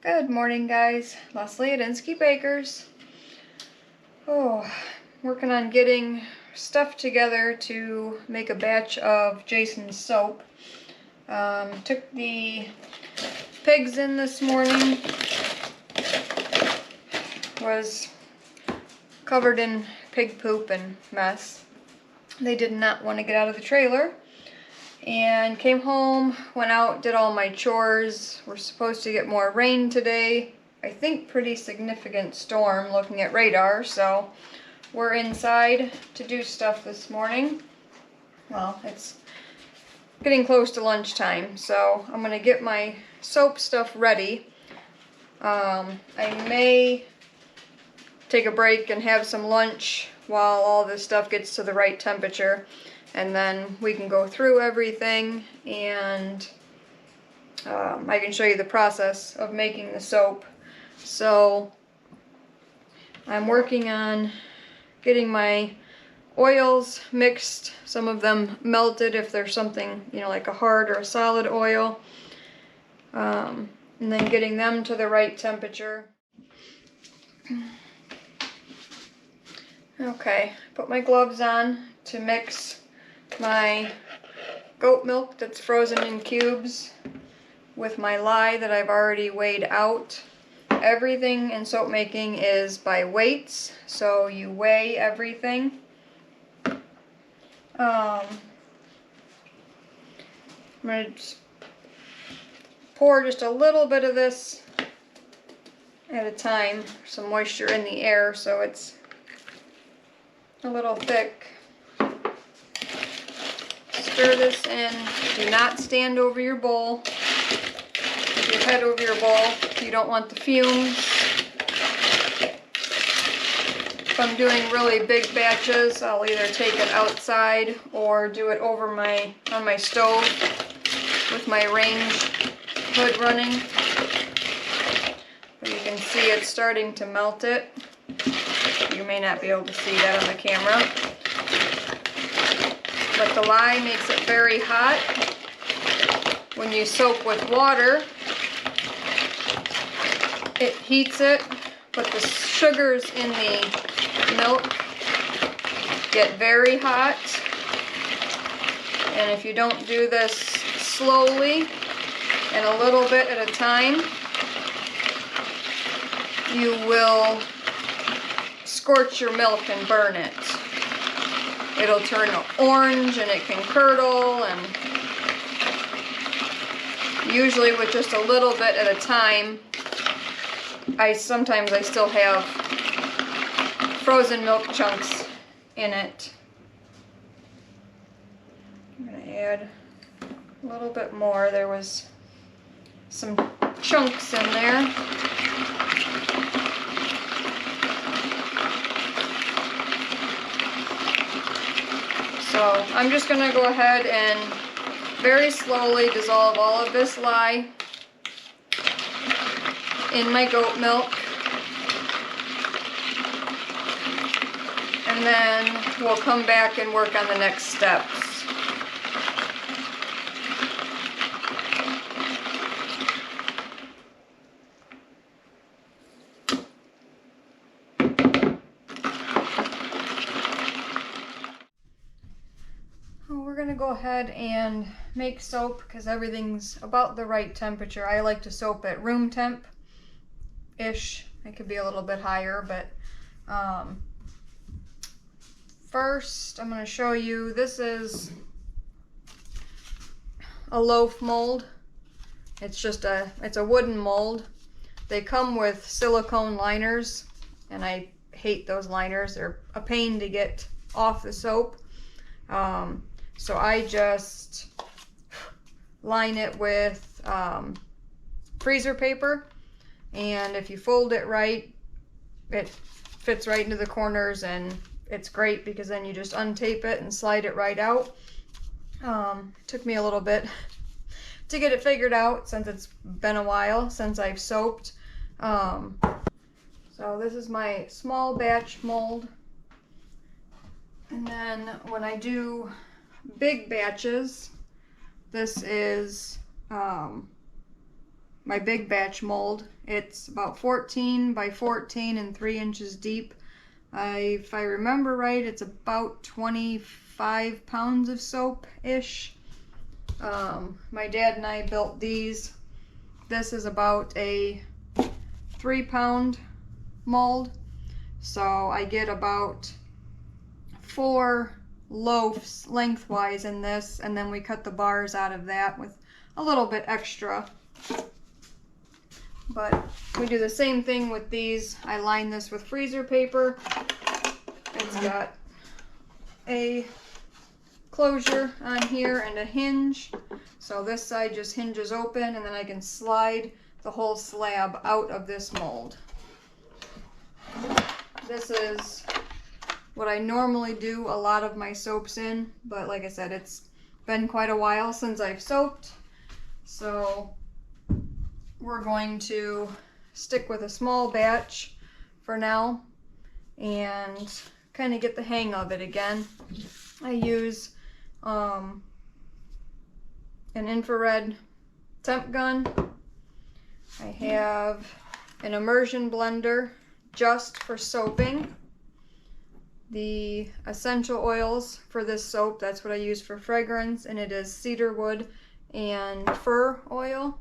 Good morning, guys. Leslie at Inskeep Bakers. Working on getting stuff together to make a batch of Jason's soap. Took the pigs in this morning. Was covered in pig poop and mess. They did not want to get out of the trailer. And came home, went out, did all my chores. We're supposed to get more rain today. I think pretty significant storm looking at radar, so we're inside to do stuff this morning. Well, it's getting close to lunchtime, so I'm gonna get my soap stuff ready. I may take a break and have some lunch while all this stuff gets to the right temperature. And then we can go through everything and I can show you the process of making the soap. So I'm working on getting my oils mixed, some of them melted if there's something, like a hard or a solid oil. And then getting them to the right temperature. Okay, put my gloves on to mix my goat milk that's frozen in cubes with my lye that I've already weighed out. Everything in soap making is by weights, so you weigh everything. I'm going to pour just a little bit of this at a time, some moisture in the air so it's a little thick. Stir this in. Do not stand over your bowl. With your head over your bowl. You don't want the fumes. If I'm doing really big batches, I'll either take it outside or do it over on my stove with my range hood running. But you can see it's starting to melt it. You may not be able to see that on the camera. But the lye makes it very hot. When you soak with water, it heats it, but the sugars in the milk get very hot. And if you don't do this slowly and a little bit at a time, you will scorch your milk and burn it. It'll turn orange and it can curdle, and usually with just a little bit at a time. Sometimes I still have frozen milk chunks in it. I'm going to add a little bit more. There was some chunks in there. So I'm just going to go ahead and very slowly dissolve all of this lye in my goat milk. And then we'll come back and work on the next steps. We're going to go ahead and make soap because everything's about the right temperature. I like to soap at room temp-ish. It could be a little bit higher, but first I'm going to show you, this is a loaf mold. It's a wooden mold. They come with silicone liners, and I hate those liners. They're a pain to get off the soap. So I just line it with freezer paper, and if you fold it right, it fits right into the corners, and it's great because then you just untape it and slide it right out. Took me a little bit to get it figured out since it's been a while since I've soaped. So this is my small batch mold, and then when I do big batches, this is my big batch mold. It's about 14 by 14 and 3 inches deep. If I remember right, it's about 25 pounds of soap-ish. My dad and I built these. This is about a 3-pound mold. So I get about 4 loaves lengthwise in this, and then we cut the bars out of that with a little bit extra. But we do the same thing with these. I line this with freezer paper. It's got a closure on here and a hinge. So this side just hinges open, and then I can slide the whole slab out of this mold. This is what I normally do a lot of my soaps in, but like I said, it's been quite a while since I've soaped. So we're going to stick with a small batch for now and kind of get the hang of it again. I use an infrared temp gun. I have an immersion blender just for soaping. The essential oils for this soap, that's what I use for fragrance, and it is cedarwood and fir oil.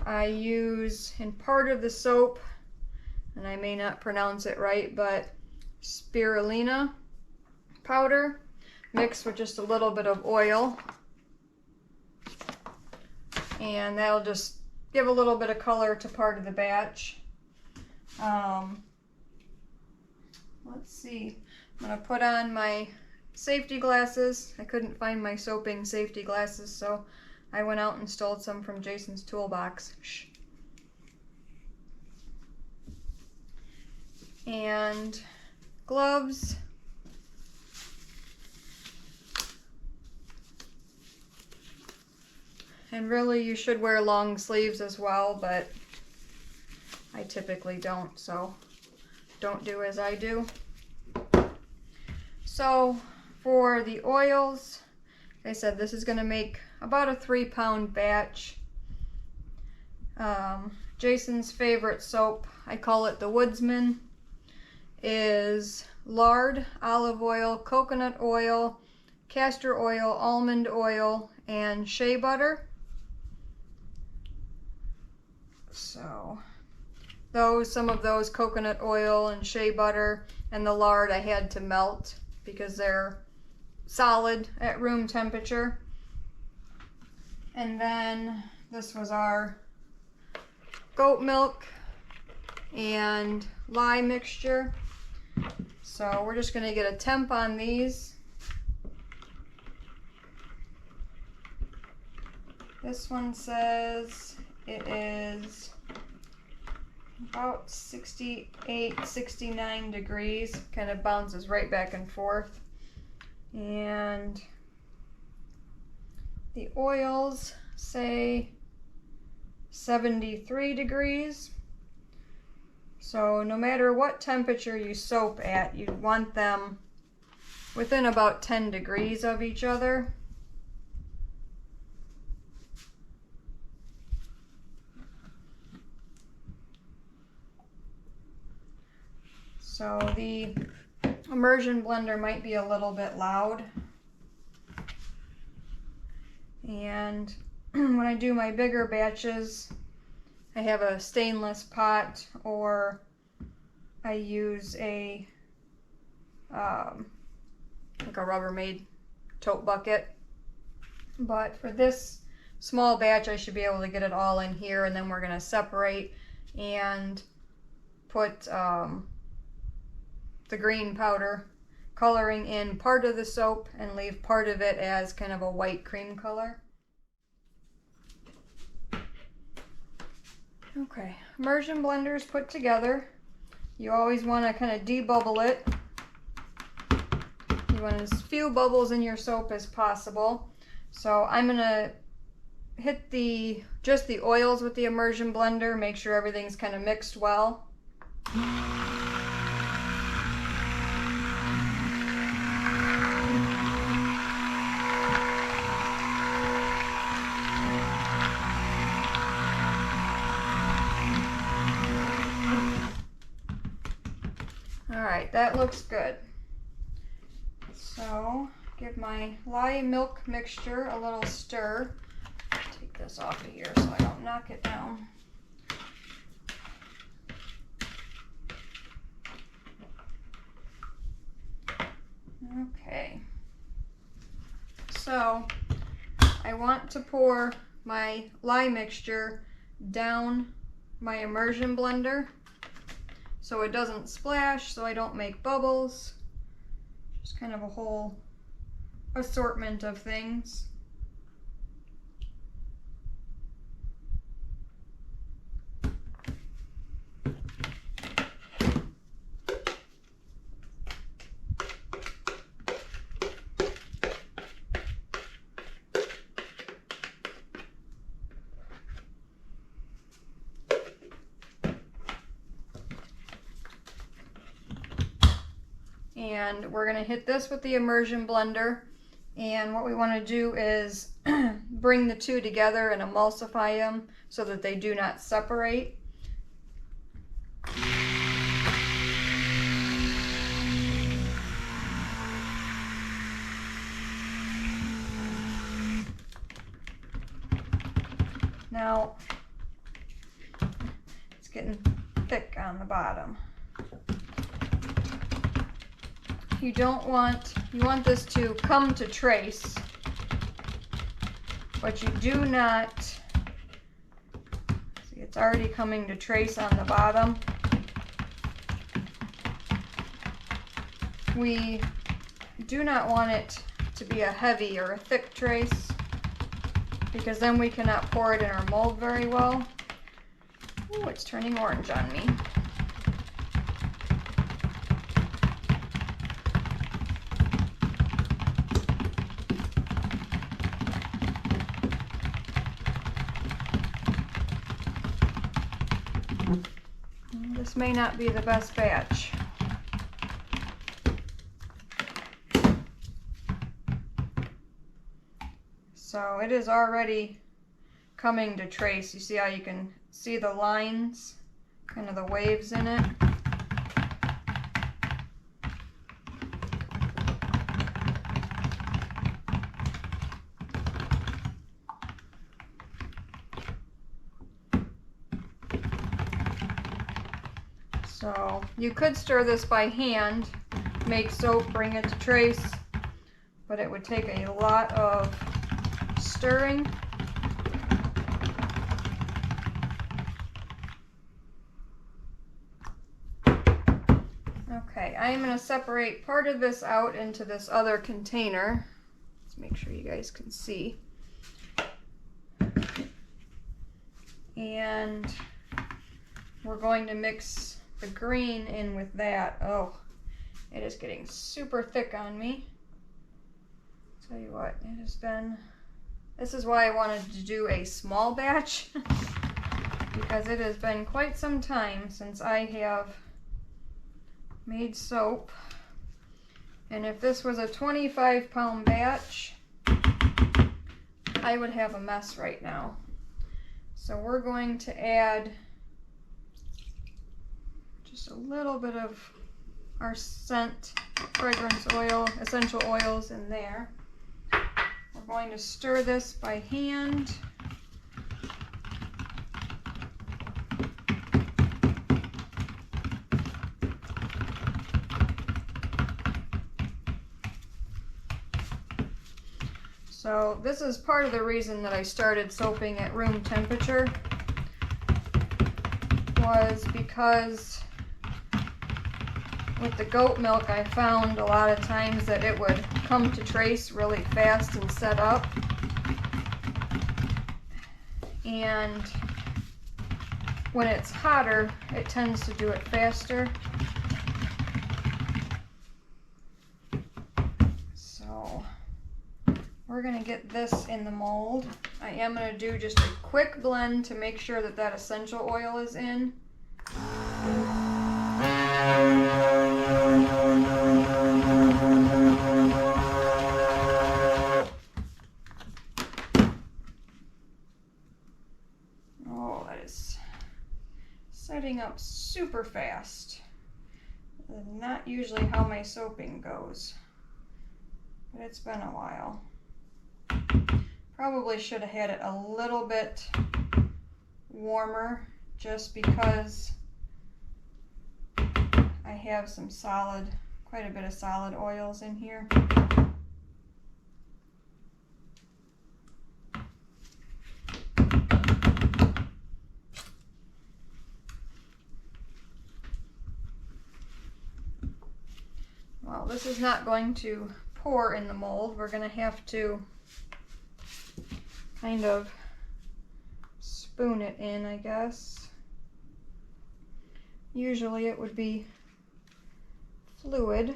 I use in part of the soap, and I may not pronounce it right, but spirulina powder mixed with just a little bit of oil, and that'll just give a little bit of color to part of the batch. Let's see, I'm gonna put on my safety glasses. I couldn't find my soaping safety glasses, so I went out and stole some from Jason's toolbox. Shh. And gloves. And really you should wear long sleeves as well, but I typically don't, so don't do as I do. So for the oils, like I said, this is going to make about a 3-pound batch. Jason's favorite soap, I call it the Woodsman, is lard, olive oil, coconut oil, castor oil, almond oil, and shea butter. So some of those coconut oil and shea butter and the lard I had to melt because they're solid at room temperature. And then this was our goat milk and lye mixture. So we're just going to get a temp on these. This one says it is about 68, 69 degrees. Kind of bounces right back and forth. And the oils say 73 degrees. So no matter what temperature you soap at, you want them within about 10 degrees of each other. So the immersion blender might be a little bit loud. And when I do my bigger batches, I have a stainless pot, or I use a like a Rubbermaid tote bucket. But for this small batch, I should be able to get it all in here, and then we're going to separate and put the green powder coloring in part of the soap and leave part of it as kind of a white cream color. Okay, immersion blenders put together. You always want to kind of debubble it. You want as few bubbles in your soap as possible. So I'm going to hit just the oils with the immersion blender, make sure everything's kind of mixed well. Alright, that looks good. So, give my lye milk mixture a little stir. Take this off of here so I don't knock it down. Okay. So, I want to pour my lye mixture down my immersion blender so it doesn't splash, so I don't make bubbles. Just kind of a whole assortment of things. And we're going to hit this with the immersion blender, and what we want to do is bring the two together and emulsify them so that they do not separate. Now it's getting thick on the bottom. You want this to come to trace, but you do not, see it's already coming to trace on the bottom. We do not want it to be a heavy or a thick trace, because then we cannot pour it in our mold very well. Ooh, it's turning orange on me. This may not be the best batch. So it is already coming to trace. You see how you can see the lines, kind of the waves in it. So you could stir this by hand, make soap, bring it to trace, but it would take a lot of stirring. Okay, I am going to separate part of this out into this other container. Let's make sure you guys can see. And we're going to mix the green in with that. Oh, it is getting super thick on me. Tell you what, it has been, this is why I wanted to do a small batch because it has been quite some time since I have made soap. And if this was a 25-pound batch, I would have a mess right now. So we're going to add just a little bit of our scent, fragrance oil, essential oils in there. We're going to stir this by hand. So this is part of the reason that I started soaping at room temperature, was because with the goat milk I found a lot of times that it would come to trace really fast and set up. And when it's hotter, it tends to do it faster. So we're gonna get this in the mold. I am gonna do just a quick blend to make sure that that essential oil is in. Oh, that is setting up super fast. That's not usually how my soaping goes, but it's been a while. Probably should have had it a little bit warmer just because I have some quite a bit of solid oils in here. Well, this is not going to pour in the mold. We're going to have to kind of spoon it in, I guess. Usually it would be fluid.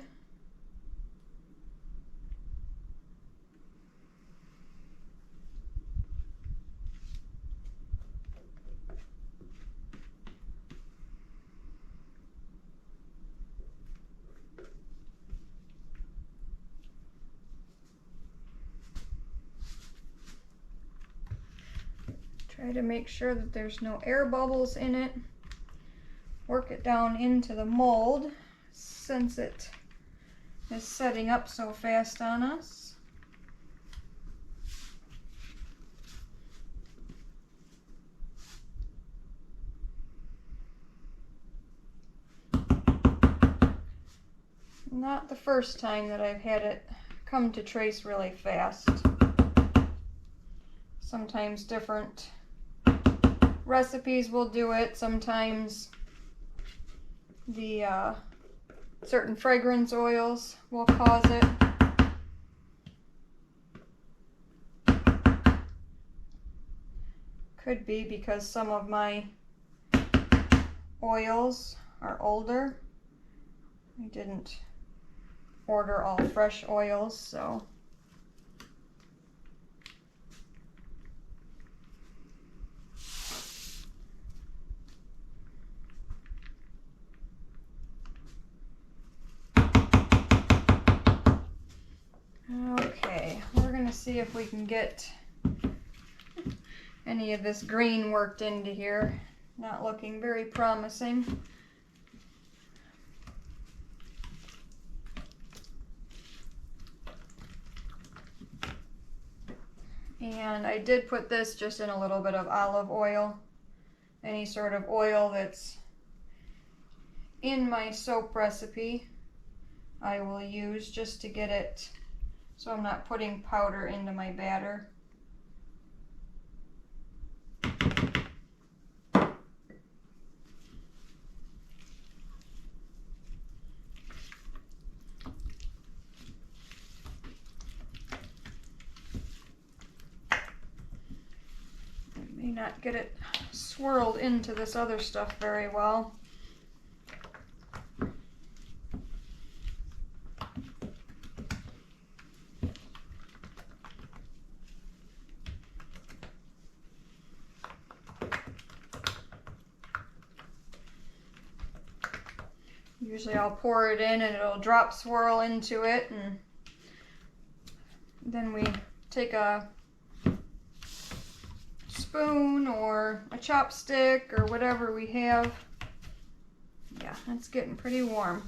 Try to make sure that there's no air bubbles in it. Work it down into the mold since it is setting up so fast on us. Not the first time that I've had it come to trace really fast. Sometimes different recipes will do it. Sometimes the certain fragrance oils will cause it. Could be because some of my oils are older. I didn't order all fresh oils, so okay, we're gonna see if we can get any of this green worked into here. Not looking very promising. And I did put this just in a little bit of olive oil. Any sort of oil that's in my soap recipe I will use just to get it so I'm not putting powder into my batter. May not get it swirled into this other stuff very well. Usually I'll pour it in and it'll drop swirl into it, and then we take a spoon or a chopstick or whatever we have. Yeah, it's getting pretty warm.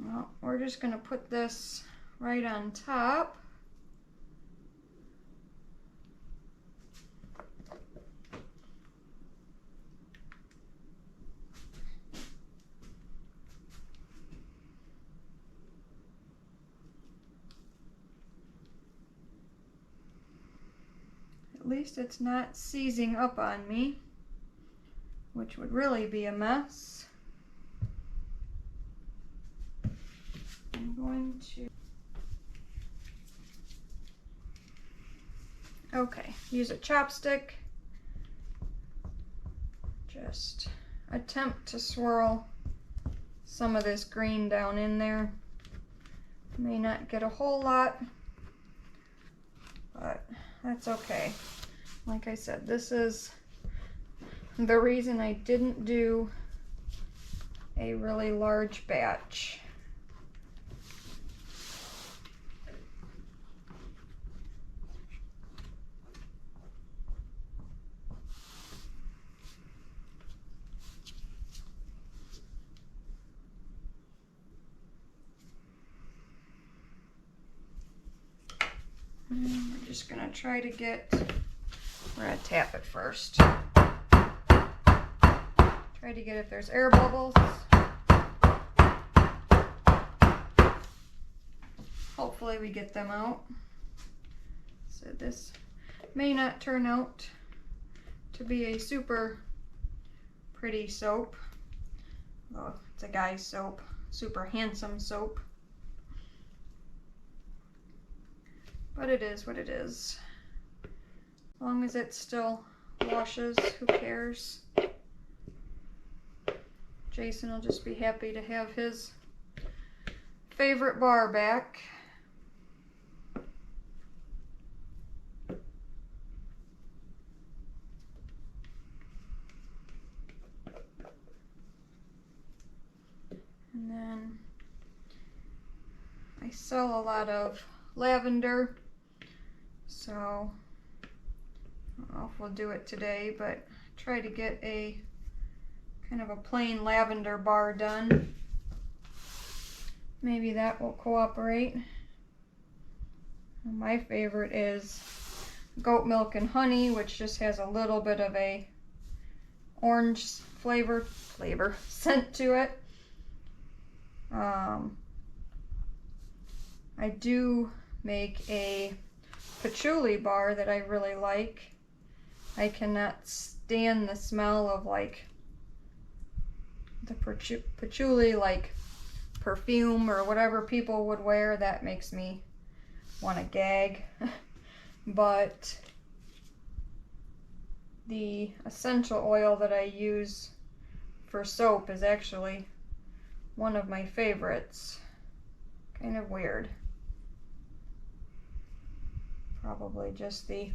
Well, we're just gonna put this right on top. At least it's not seizing up on me, which would really be a mess. I'm going to, okay, use a chopstick. Just attempt to swirl some of this green down in there. May not get a whole lot, but that's okay. Like I said, this is the reason I didn't do a really large batch. just gonna try to get, we're gonna tap it first. Try to get if there's air bubbles. Hopefully we get them out. So this may not turn out to be a super pretty soap. Well, it's a guy's soap, super handsome soap. But it is what it is. As long as it still washes, who cares? Jason will just be happy to have his favorite bar back. And then I sell a lot of lavender, so I don't know if we'll do it today, but try to get a kind of a plain lavender bar done. Maybe that will cooperate. My favorite is goat milk and honey, which just has a little bit of a orange flavor scent to it. I do make a patchouli bar that I really like. I cannot stand the smell of like the patchouli like perfume or whatever people would wear. That makes me want to gag. But the essential oil that I use for soap is actually one of my favorites. Kind of weird. Probably just the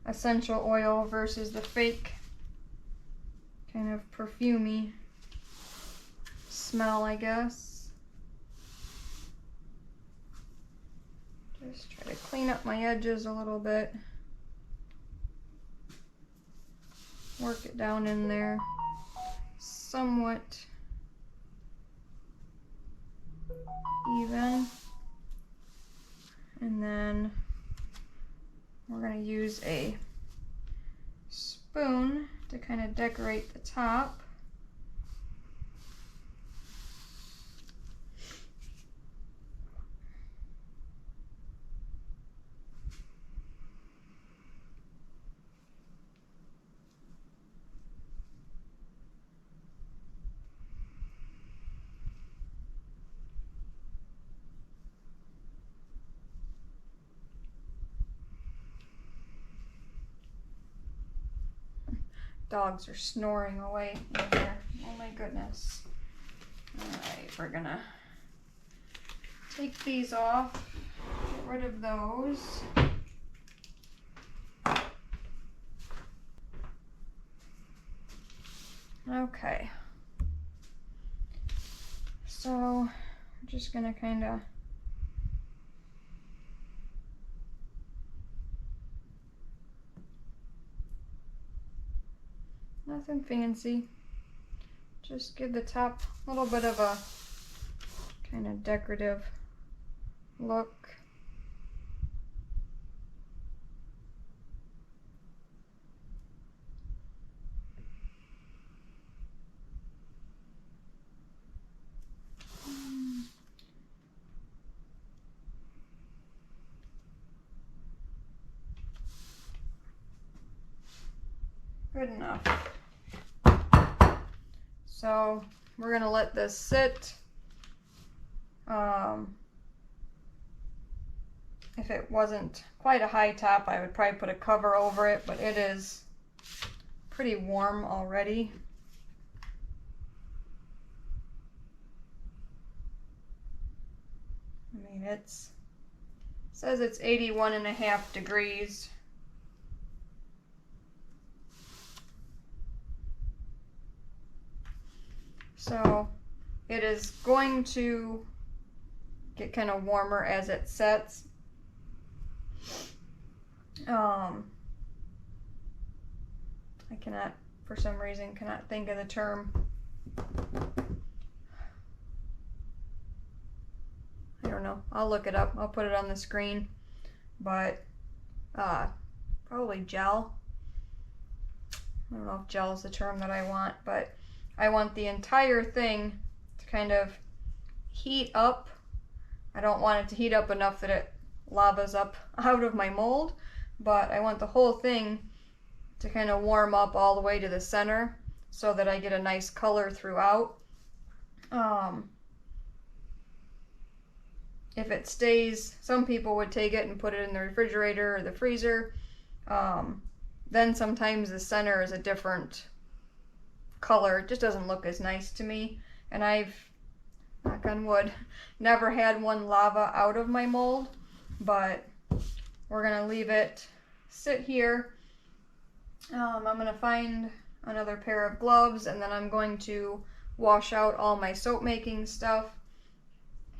essential oil versus the fake kind of perfumey smell, I guess. Just try to clean up my edges a little bit. Work it down in there somewhat even. And then we're going to use a spoon to kind of decorate the top. Dogs are snoring away in here. Oh my goodness. Alright, we're gonna take these off, get rid of those. Okay. So, I'm just gonna kind of nothing fancy. Just give the top a little bit of a kind of decorative look. Good enough. So we're gonna let this sit. If it wasn't quite a high top, I would probably put a cover over it, but it is pretty warm already. I mean, it says it's 81.5 degrees. So it is going to get kind of warmer as it sets. I cannot, for some reason, cannot think of the term. I don't know. I'll look it up. I'll put it on the screen. But probably gel. I don't know if gel is the term that I want, but I want the entire thing to kind of heat up. I don't want it to heat up enough that it lavas up out of my mold, but I want the whole thing to kind of warm up all the way to the center so that I get a nice color throughout. If it stays, some people would take it and put it in the refrigerator or the freezer. Then sometimes the center is a different color. It just doesn't look as nice to me. And I've, knock on wood, never had one lava out of my mold, but we're gonna leave it sit here. I'm gonna find another pair of gloves, and then I'm going to wash out all my soap making stuff,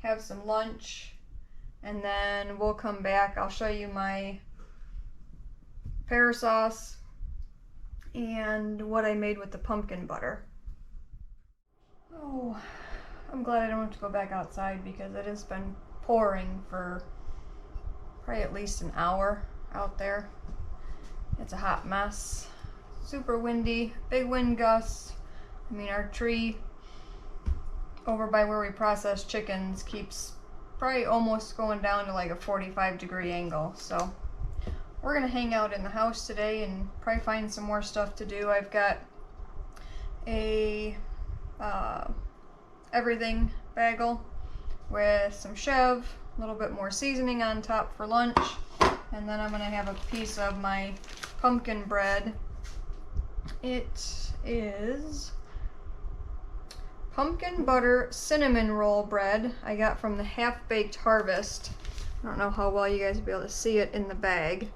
have some lunch, and then we'll come back. I'll show you my pear sauce and what I made with the pumpkin butter. Oh, I'm glad I don't have to go back outside because it has been pouring for probably at least an hour out there. It's a hot mess. Super windy, big wind gusts. I mean, our tree over by where we process chickens keeps probably almost going down to like a 45-degree angle. So we're gonna hang out in the house today and probably find some more stuff to do. I've got a everything bagel with some chev, a little bit more seasoning on top for lunch, and then I'm gonna have a piece of my pumpkin bread. It is pumpkin butter cinnamon roll bread I got from the Half-Baked Harvest. I don't know how well you guys will be able to see it in the bag,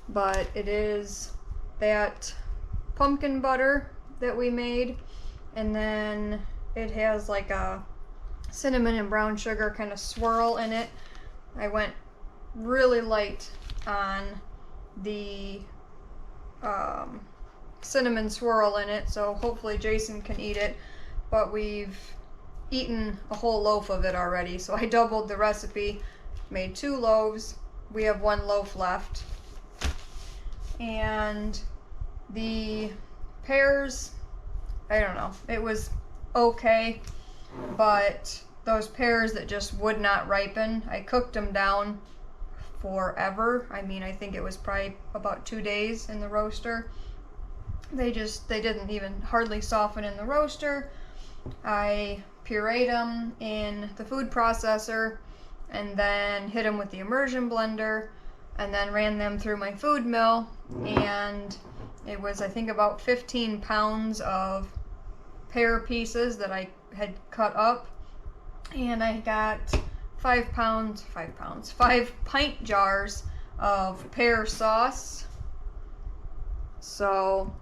but it is that pumpkin butter that we made, and then it has like a cinnamon and brown sugar kind of swirl in it. I went really light on the cinnamon swirl in it, so hopefully Jason can eat it, but we've eaten a whole loaf of it already, so I doubled the recipe, made 2 loaves. We have 1 loaf left. And the pears, I don't know, it was okay, but those pears that just would not ripen, I cooked them down forever. I mean, I think it was probably about 2 days in the roaster. They didn't even hardly soften in the roaster. I pureed them in the food processor and then hit them with the immersion blender and then ran them through my food mill, and it was, I think, about 15 pounds of pear pieces that I had cut up, and I got 5 pint jars of pear sauce. So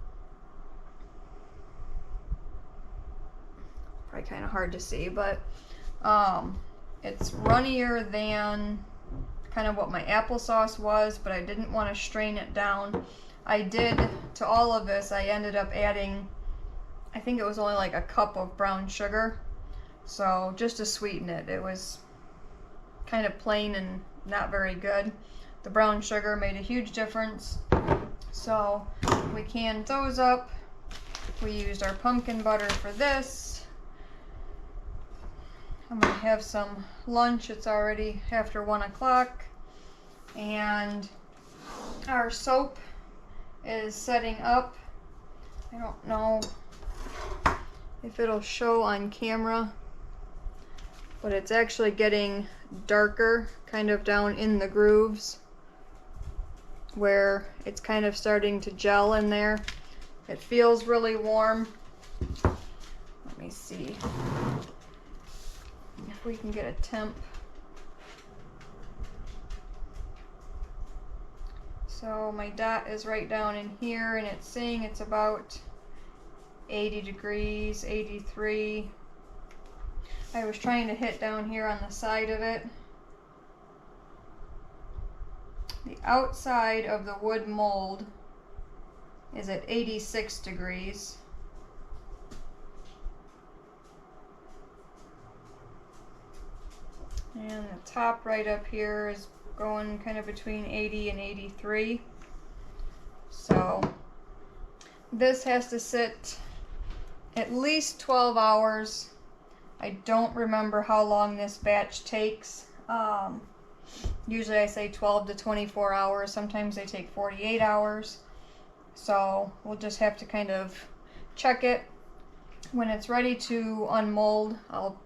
probably kind of hard to see, but it's runnier than kind of what my applesauce was, but I didn't want to strain it down. I did, to all of this, I ended up adding, I think it was only like a cup of brown sugar, so just to sweeten it. It was kind of plain and not very good. The brown sugar made a huge difference. So we canned those up. We used our pumpkin butter for this. I'm gonna have some lunch. It's already after 1 o'clock. And our soap is setting up. I don't know if it'll show on camera, but it's actually getting darker kind of down in the grooves where it's kind of starting to gel in there. It feels really warm. Let me see if we can get a temp. So my dot is right down in here, and it's saying it's about 80 degrees, 83. I was trying to hit down here on the side of it. The outside of the wood mold is at 86 degrees. And the top right up here is going kind of between 80 and 83. So this has to sit at least 12 hours. I don't remember how long this batch takes. Usually I say 12 to 24 hours. Sometimes they take 48 hours. So we'll just have to kind of check it. When it's ready to unmold, I'll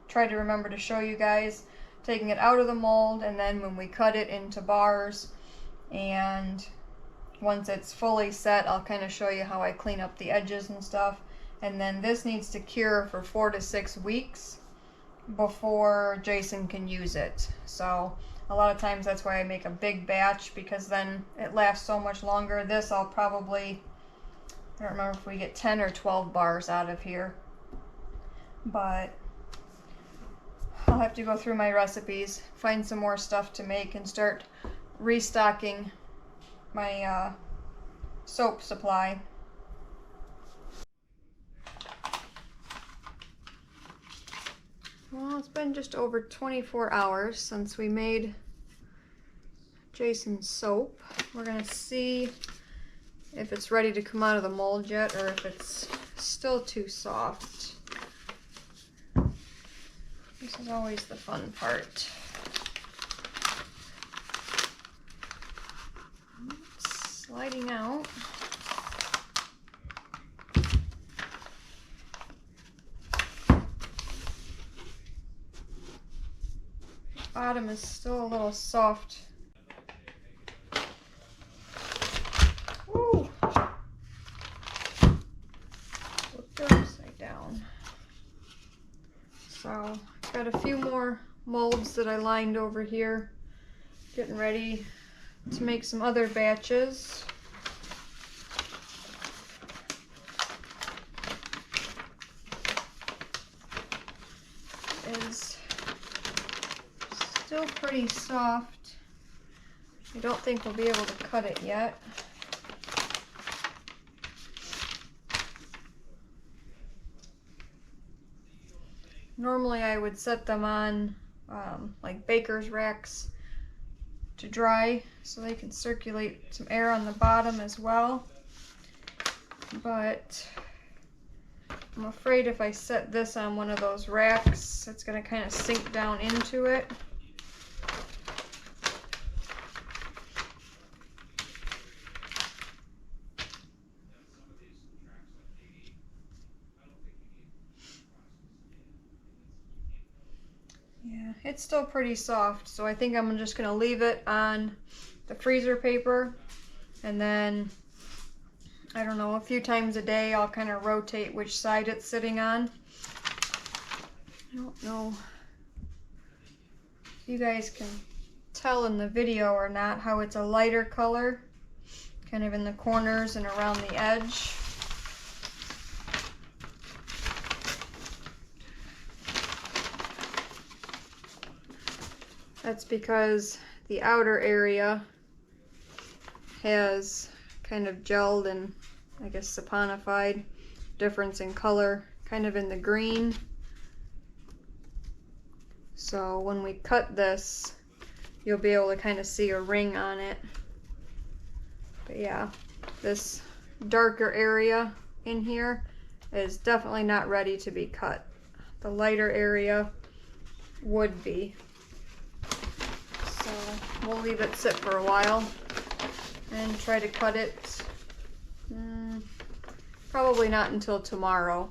try to remember to show you guys taking it out of the mold, and then when we cut it into bars, and once it's fully set, I'll kind of show you how I clean up the edges and stuff. And then this needs to cure for 4 to 6 weeks before Jason can use it. So a lot of times that's why I make a big batch, because then it lasts so much longer. This I'll probably, I don't remember if we get 10 or 12 bars out of here, but I'll have to go through my recipes, find some more stuff to make, and start restocking my soap supply. Well, it's been just over 24 hours since we made Jason's soap. We're gonna see if it's ready to come out of the mold yet, or if it's still too soft. This is always the fun part. It's sliding out. Bottom is still a little soft. Woo! Flipped it upside down. So, got a few more molds that I lined over here, getting ready to make some other batches. It is still pretty soft. I don't think we'll be able to cut it yet. Normally I would set them on like baker's racks to dry so they can circulate some air on the bottom as well. But I'm afraid if I set this on one of those racks, it's going to kind of sink down into it. Yeah, it's still pretty soft, so I think I'm just going to leave it on the freezer paper, and then, I don't know, a few times a day I'll kind of rotate which side it's sitting on. I don't know if you guys can tell in the video or not how it's a lighter color, kind of in the corners and around the edge. That's because the outer area has kind of gelled and, I guess, saponified. Difference in color, kind of in the green. So when we cut this, you'll be able to kind of see a ring on it. But yeah, this darker area in here is definitely not ready to be cut. The lighter area would be. So we'll leave it sit for a while and try to cut it probably not until tomorrow.